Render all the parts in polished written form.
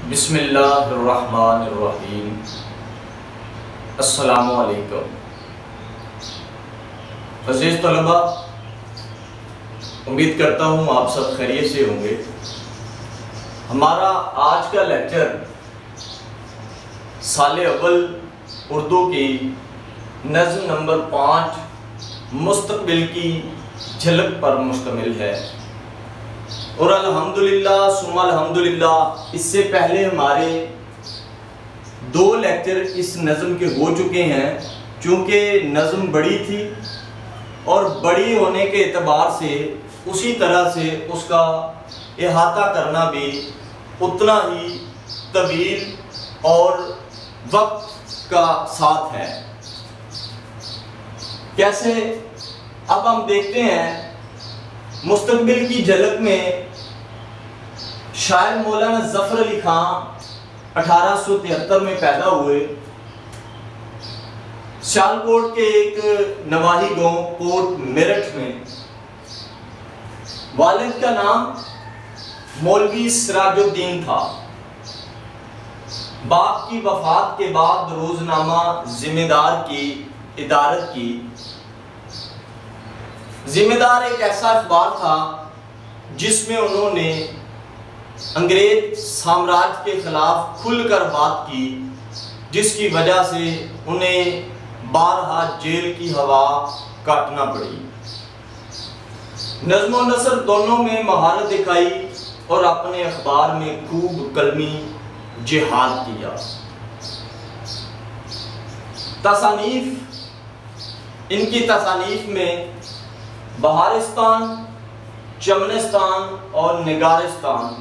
बिस्मिल्लाहिर्रहमानिर्रहीम। अस्सलामु अलैकुम। अज़ीज़ तलबा, उम्मीद करता हूँ आप सब खैरियत से होंगे। हमारा आज का लेक्चर साले अव्वल उर्दू की नज़्म नंबर 5 मुस्तक़बिल की झलक पर मुश्तमिल है। और अल्हम्दुलिल्लाह सुम्मा अल्हम्दुलिल्लाह, इससे पहले हमारे 2 लेक्चर इस नज़्म के हो चुके हैं। चूँकि नज़्म बड़ी थी और बड़ी होने के एतबार से उसी तरह से उसका इहाता करना भी उतना ही तवील और वक्त का साथ है। कैसे, अब हम देखते हैं मुस्तक़बिल की झलक में शायर मौलाना ज़फ़र अली खान 1873 में पैदा हुए। सियालकोट के एक नवाही गांव कोट मेरठ में। वालिद का नाम मौलवी सिराजुद्दीन था। बाप की वफात के बाद रोजनामा जिम्मेदार की इदारत की। जिम्मेदार एक ऐसा अखबार था जिसमें उन्होंने अंग्रेज साम्राज्य के खिलाफ खुलकर बात की, जिसकी वजह से उन्हें 12 जेल की हवा काटना पड़ी। नज़्म और नसर दोनों में महारत दिखाई और अपने अखबार में खूब कलमी जिहाद किया। तसानीफ, इनकी तसानीफ में बहारिस्तान, चमनिस्तान और निगारिस्तान,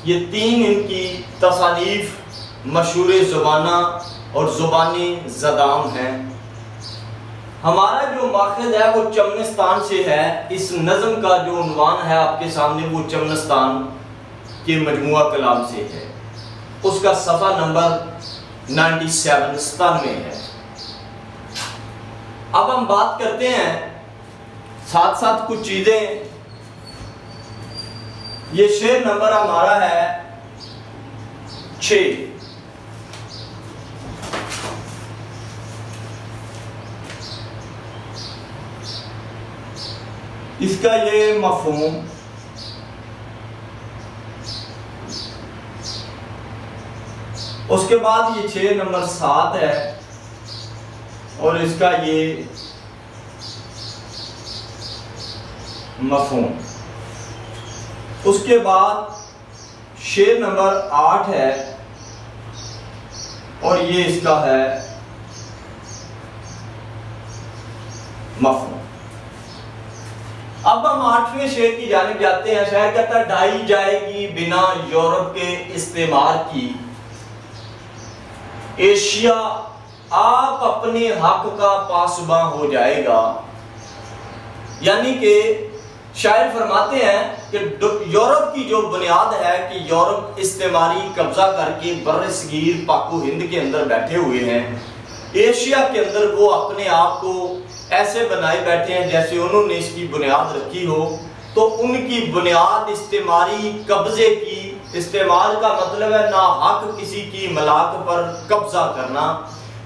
ये 3 इनकी तसानीफ मशहूर ज़ुबाना और ज़ुबानी ज़दाम हैं। हमारा जो माखज़ है वो चमनिस्तान से है। इस नज़्म का जो उन्वान है आपके सामने वो चमनिस्तान के मजमुआ कलाम से है। उसका सफ़ा नंबर 97 है। अब हम बात करते हैं साथ साथ कुछ चीजें। ये शेर नंबर हमारा है 6। इसका ये मफ़हूम, उसके बाद ये शेर नंबर 7 है और इसका ये मफ़हूम। उसके बाद शेर नंबर 8 है और ये इसका है मफ़हूम। अब हम 8वें शेर की जानिब जाते हैं। शायर कहता है, ढाई जाएगी बिना यूरोप के इस्तेमार की एशिया, आप अपने हक का पासबां हो जाएगा। यानी कि शायर फरमाते हैं कि यूरोप की जो बुनियाद है कि यूरोप इस्तेमारी कब्जा करके बर्र-ए-सगीर पाको हिंद के अंदर बैठे हुए हैं। एशिया के अंदर वो अपने आप को ऐसे बनाए बैठे हैं जैसे उन्होंने इसकी बुनियाद रखी हो। तो उनकी बुनियाद इस्तेमारी कब्जे की, इस्तेमाल का मतलब है ना हक किसी की मलाक पर कब्जा करना।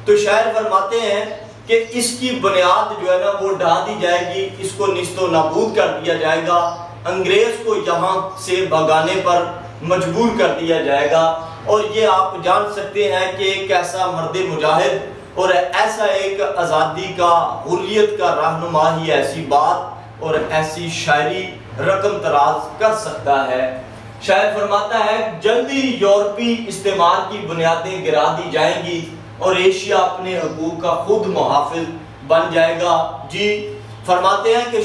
तो शायर फरमाते हैं कि इसकी बुनियाद जो है ना वो ढा दी जाएगी, इसको निस्तो नाबूद कर दिया जाएगा, अंग्रेज को यहाँ से भगाने पर मजबूर कर दिया जाएगा। और ये आप जान सकते हैं कि एक ऐसा मर्द मुजाहिद और ऐसा एक आज़ादी का, हुर्रियत का रहनुमा ही ऐसी बात और ऐसी शायरी रकम तराज कर सकता है। शायर फरमाता है, जल्दी यूरोपी इस्तेमार की बुनियादें गिरा दी जाएंगी और एशिया अपने हकूक का खुद मुहाफिज बन जाएगा। जी, फरमाते हैं कि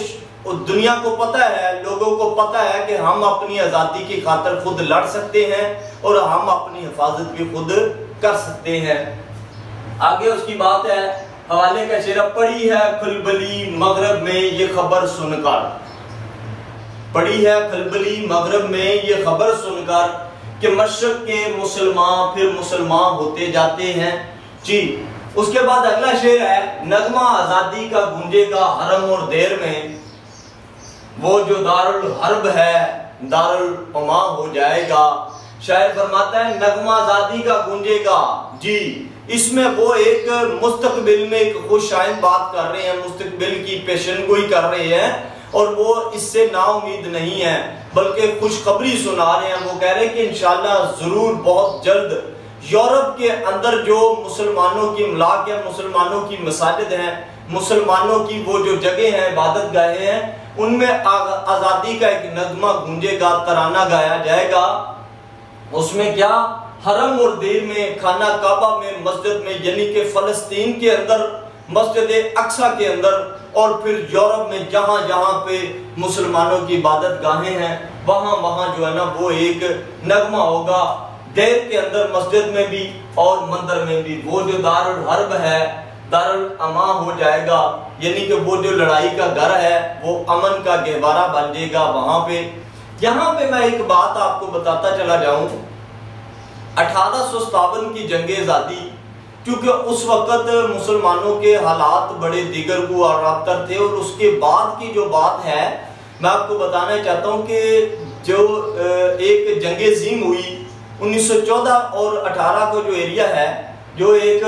दुनिया को पता है, लोगों को पता है कि हम अपनी आज़ादी की खातिर खुद लड़ सकते हैं और हम अपनी हिफाजत भी खुद कर सकते हैं। आगे उसकी बात है, हवाले का शेर, पड़ी है खलबली मगरब में ये खबर सुनकर, पड़ी है खलबली मगरब में ये खबर सुनकर कि मशरक के मुसलमान फिर मुसलमान होते जाते हैं। जी, उसके बाद अगला शेर है, नगमा आज़ादी का गूंजेगा हरम और देर में, वो जो दारुल हर्ब है दारुल उमा हो जाएगा। शायर फरमाता है नगमा आजादी का गूंजेगा जी। इसमें वो एक मुस्तकबिल में एक खुशाइन बात कर रहे हैं, मुस्तकबिल की पेशनगोई कर रहे हैं, और वो इससे नाउमीद नहीं है बल्कि खुशखबरी सुना रहे हैं। वो कह रहे हैं कि इंशाल्लाह जरूर बहुत जल्द यूरोप के अंदर जो मुसलमानों की इमलाक है, मुसलमानों की मसाजिद हैं, मुसलमानों की वो जो जगह हैं, इबादत गाहें हैं, उनमें आज़ादी का एक नगमा गूंजेगा, तराना गाया जाएगा। उसमें क्या, हरम और देर में, खाना काबा में, मस्जिद में, यानी कि फ़लस्तीन के अंदर, मस्जिद अक्सा के अंदर, और फिर यूरोप में जहाँ जहाँ पे मुसलमानों की इबादत गाहें हैं वहाँ वहाँ जो है ना वो एक नगमा होगा। देर के अंदर मस्जिद में भी और मंदिर में भी वो जो दारुल हर्ब है, दारुल अमा हो जाएगा, यानी कि वो जो लड़ाई का घर है वो अमन का गहवारा बन जाएगा वहां पे। यहाँ पे मैं एक बात आपको बताता चला जाऊं, 1857 की जंग आज़ादी, क्योंकि उस वक्त मुसलमानों के हालात बड़े दीगर को आरातर थे, और उसके बाद की जो बात है मैं आपको बताना चाहता हूँ कि जो एक जंग अज़ीम हुई 1914 और 18 को जो एरिया है, जो एक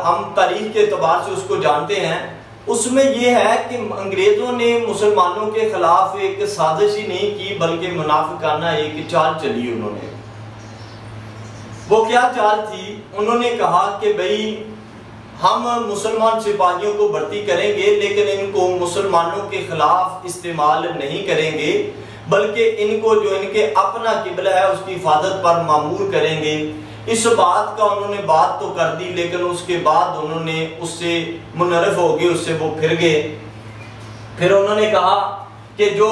हम तारीख के एतबार से उसको जानते हैं, उसमें यह है कि अंग्रेजों ने मुसलमानों के खिलाफ एक साजिश ही नहीं की बल्कि मुनाफिकाना एक चाल चली। उन्होंने वो क्या चाल थी, उन्होंने कहा कि भाई हम मुसलमान सिपाहियों को भर्ती करेंगे लेकिन इनको मुसलमानों के खिलाफ इस्तेमाल नहीं करेंगे, बल्कि इनको जो इनके अपना किबला है उसकी हिफाजत पर मामूर करेंगे। इस बात का उन्होंने बात तो कर दी, लेकिन उसके बाद उन्होंने उससे मुनरफ हो गए, उससे वो फिर गए। फिर उन्होंने कहा कि जो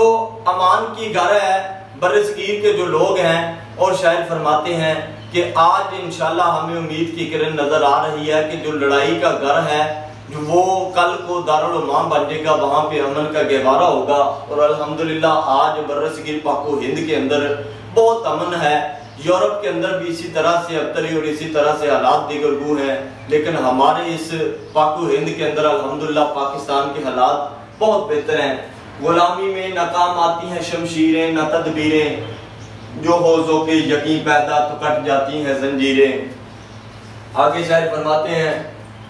अमान की घर है, बरसगीर के जो लोग हैं, और शायर फरमाते हैं कि आज इंशाल्लाह हमें उम्मीद की किरण नजर आ रही है कि जो लड़ाई का घर है जो वो कल को दारुल अमान बन जाएगा, वहाँ पे अमन का गहवारा होगा। और अल्हम्दुलिल्लाह आज बर्रसगीर पाको हिंद के अंदर बहुत अमन है। यूरोप के अंदर भी इसी तरह से अबतरी और इसी तरह से हालात दीगर गू हैं, लेकिन हमारे इस पाको हिंद के अंदर अल्हम्दुलिल्लाह पाकिस्तान के हालात बहुत बेहतर हैं। गुलामी में नाकाम आती हैं शमशीरें न तदबीरें, जो होज़ों के यकीन पैदा तो कट जाती हैं जंजीरें। आगे शायर फरमाते हैं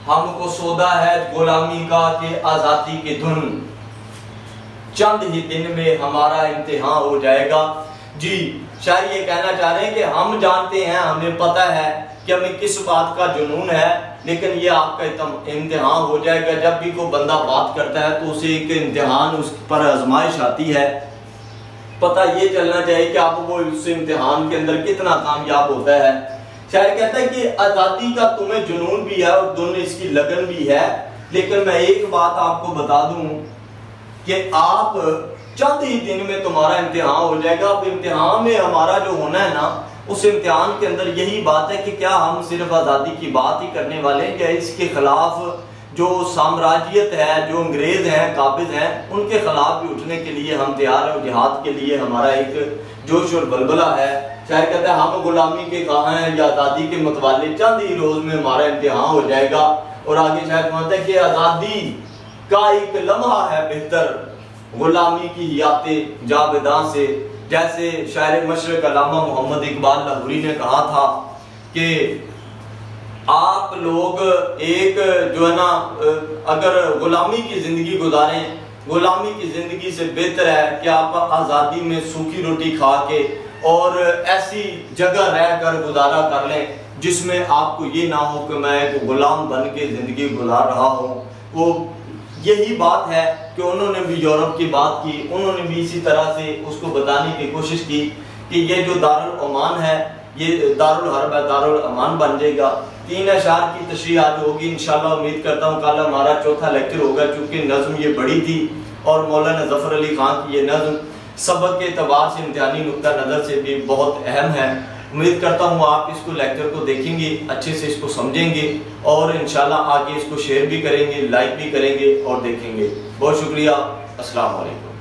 हमको सौदा है गुलामी का कि आज़ादी की धुन, चंद ही दिन में हमारा इम्तिहान हो जाएगा। जी, शायर ये कहना चाह रहे हैं कि हम जानते हैं, हमें पता है कि हमें किस बात का जुनून है, लेकिन ये आपका इम्तिहान हो जाएगा। जब भी कोई बंदा बात करता है तो उसे एक इम्तिहान, उस पर आजमाइश आती है। पता ये चलना चाहिए कि आप वो उस इम्तिहान के अंदर कितना कामयाब होता है। शायर कहता है कि आज़ादी का तुम्हें जुनून भी है और दोनों इसकी लगन भी है, लेकिन मैं एक बात आपको बता दूं कि आप चंद ही दिन में तुम्हारा इम्तिहान हो जाएगा। अब इम्तिहान में हमारा जो होना है ना, उस इम्तिहान के अंदर यही बात है कि क्या हम सिर्फ आज़ादी की बात ही करने वाले हैं, क्या इसके खिलाफ जो साम्राज्यत है, जो अंग्रेज हैं, काबिज हैं, उनके खिलाफ भी उठने के लिए हम तैयार हैं। जिहाद के लिए हमारा एक जोश और बलबला है। शायर कहता है हम गुलामी के कहाँ हैं या आज़ादी के मतवाले, चंद ही रोज में हमारा इम्तिहान हो जाएगा। और आगे शायर कहता है कि आज़ादी का एक लम्हा है बेहतर गुलामी की याते जावेदां से। जैसे शायर मशरक अल्लामा मोहम्मद इकबाल लाहौरी ने कहा था कि आप लोग एक जो है ना, अगर गुलामी की जिंदगी गुजारें, गुलामी की जिंदगी से बेहतर है कि आप आज़ादी में सूखी रोटी खा के और ऐसी जगह रहकर गुजारा कर लें जिसमें आपको ये ना हो कि मैं एक गुलाम बन के ज़िंदगी गुजार रहा हूँ। वो यही बात है कि उन्होंने भी यूरोप की बात की, उन्होंने भी इसी तरह से उसको बताने की कोशिश की कि ये जो दारुल अमान है ये दारुल हर्ब है, दारुल अमान बन जाएगा। 3 अशार की तशरीह आज होगी इंशाल्लाह। उम्मीद करता हूँ कल हमारा चौथा लेक्चर होगा, क्योंकि नज़्म ये बड़ी थी और मौलाना ज़फ़र अली खान की ये नज़्म सबक के एतबार से, इम्तिहानी नुक्ता नज़र से भी बहुत अहम है। उम्मीद करता हूँ आप इसको लेक्चर को देखेंगे, अच्छे से इसको समझेंगे और इंशाल्लाह आगे इसको शेयर भी करेंगे, लाइक भी करेंगे और देखेंगे। बहुत शुक्रिया। अस्सलाम वालेकुम।